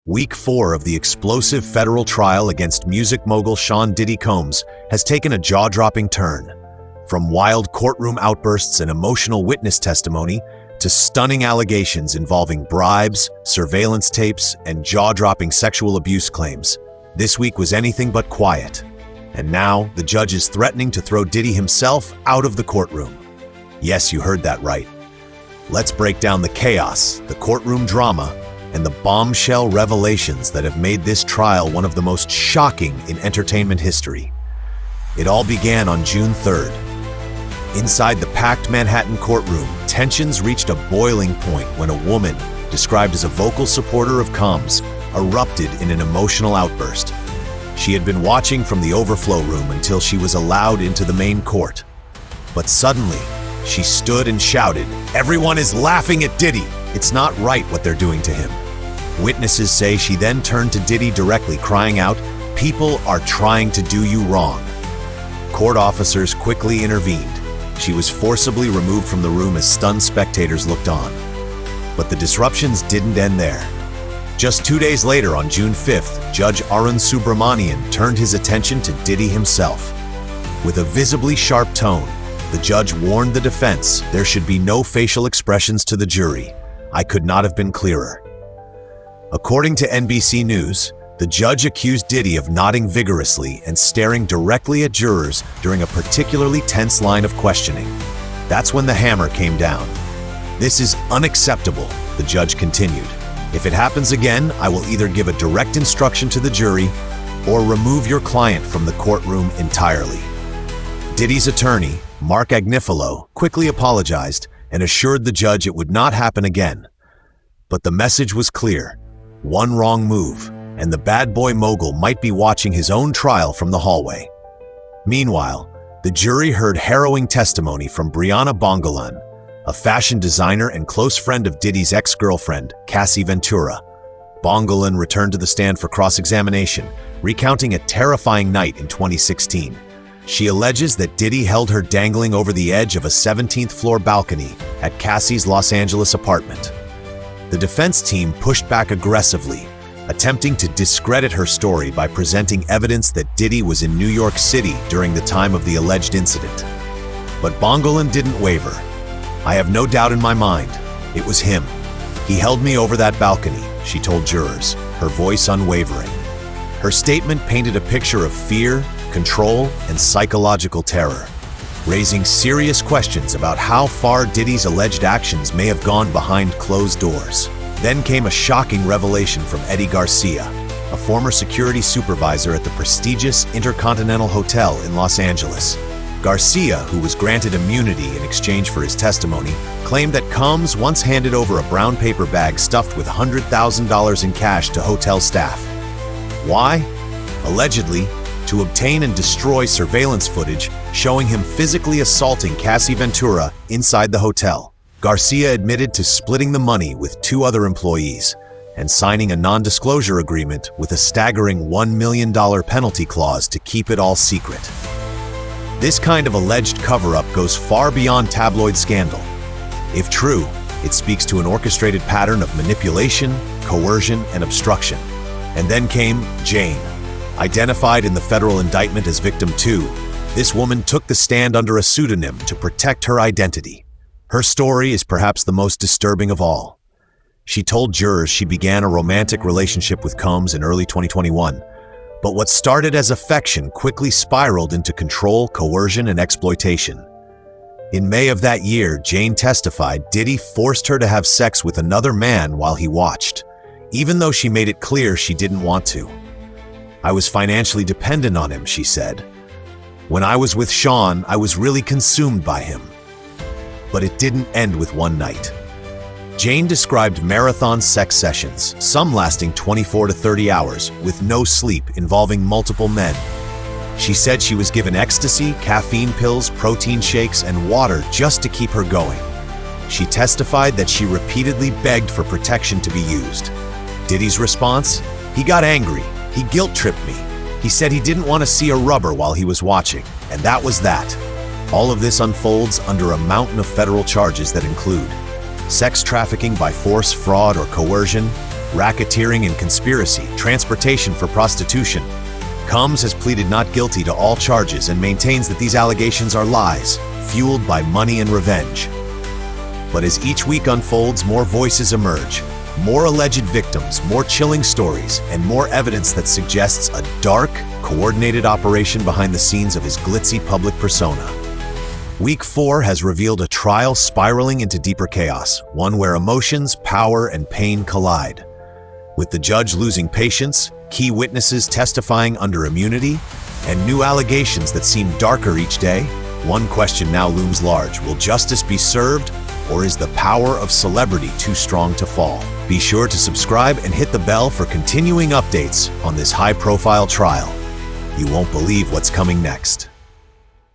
Week 4 of the explosive federal trial against music mogul Sean Diddy Combs has taken a jaw-dropping turn. From wild courtroom outbursts and emotional witness testimony to stunning allegations involving bribes, surveillance tapes, and jaw-dropping sexual abuse claims, this week was anything but quiet. And now, the judge is threatening to throw Diddy himself out of the courtroom. Yes, you heard that right. Let's break down the chaos, the courtroom drama, and the bombshell revelations that have made this trial one of the most shocking in entertainment history. It all began on June 3rd. Inside the packed Manhattan courtroom, tensions reached a boiling point when a woman, described as a vocal supporter of Combs, erupted in an emotional outburst. She had been watching from the overflow room until she was allowed into the main court. But suddenly, she stood and shouted, "Everyone is laughing at Diddy! It's not right what they're doing to him." Witnesses say she then turned to Diddy directly, crying out, "People are trying to do you wrong." Court officers quickly intervened. She was forcibly removed from the room as stunned spectators looked on. But the disruptions didn't end there. Just 2 days later, on June 5th, Judge Arun Subramanian turned his attention to Diddy himself. With a visibly sharp tone, the judge warned the defense there should be no facial expressions to the jury. "I could not have been clearer." According to NBC News, the judge accused Diddy of nodding vigorously and staring directly at jurors during a particularly tense line of questioning. That's when the hammer came down. "This is unacceptable," the judge continued. "If it happens again, I will either give a direct instruction to the jury or remove your client from the courtroom entirely." Diddy's attorney, Mark Agnifilo, quickly apologized and assured the judge it would not happen again. But the message was clear. One wrong move, and the bad boy mogul might be watching his own trial from the hallway. Meanwhile, the jury heard harrowing testimony from Brianna Bongolan, a fashion designer and close friend of Diddy's ex-girlfriend, Cassie Ventura. Bongolan returned to the stand for cross-examination, recounting a terrifying night in 2016. She alleges that Diddy held her dangling over the edge of a 17th-floor balcony at Cassie's Los Angeles apartment. The defense team pushed back aggressively, attempting to discredit her story by presenting evidence that Diddy was in New York City during the time of the alleged incident. But Bongolan didn't waver. "I have no doubt in my mind. It was him. He held me over that balcony," she told jurors, her voice unwavering. Her statement painted a picture of fear, control, and psychological terror, raising serious questions about how far Diddy's alleged actions may have gone behind closed doors. Then came a shocking revelation from Eddie Garcia, a former security supervisor at the prestigious Intercontinental Hotel in Los Angeles. Garcia, who was granted immunity in exchange for his testimony, claimed that Combs once handed over a brown paper bag stuffed with $100,000 in cash to hotel staff. Why? Allegedly, to obtain and destroy surveillance footage showing him physically assaulting Cassie Ventura inside the hotel. Garcia admitted to splitting the money with 2 other employees and signing a non-disclosure agreement with a staggering $1 million penalty clause to keep it all secret. This kind of alleged cover-up goes far beyond tabloid scandal. If true, it speaks to an orchestrated pattern of manipulation, coercion, and obstruction. And then came Jane. Identified in the federal indictment as victim 2, this woman took the stand under a pseudonym to protect her identity. Her story is perhaps the most disturbing of all. She told jurors she began a romantic relationship with Combs in early 2021, but what started as affection quickly spiraled into control, coercion, and exploitation. In May of that year, Jane testified Diddy forced her to have sex with another man while he watched, even though she made it clear she didn't want to. "I was financially dependent on him," she said. "When I was with Sean, I was really consumed by him." But it didn't end with one night. Jane described marathon sex sessions, some lasting 24 to 30 hours, with no sleep, involving multiple men. She said she was given ecstasy, caffeine pills, protein shakes, and water just to keep her going. She testified that she repeatedly begged for protection to be used. Diddy's response? He got angry. He guilt-tripped me. He said he didn't want to see a rubber while he was watching, and that was that. All of this unfolds under a mountain of federal charges that include sex trafficking by force, fraud, or coercion, racketeering and conspiracy, transportation for prostitution. Combs has pleaded not guilty to all charges and maintains that these allegations are lies, fueled by money and revenge. But as each week unfolds, more voices emerge, more alleged victims, more chilling stories, and more evidence that suggests a dark, coordinated operation behind the scenes of his glitzy public persona. Week 4 has revealed a trial spiraling into deeper chaos, one where emotions, power, and pain collide. With the judge losing patience, key witnesses testifying under immunity, and new allegations that seem darker each day, one question now looms large. Will justice be served, or is the power of celebrity too strong to fall? Be sure to subscribe and hit the bell for continuing updates on this high-profile trial. You won't believe what's coming next.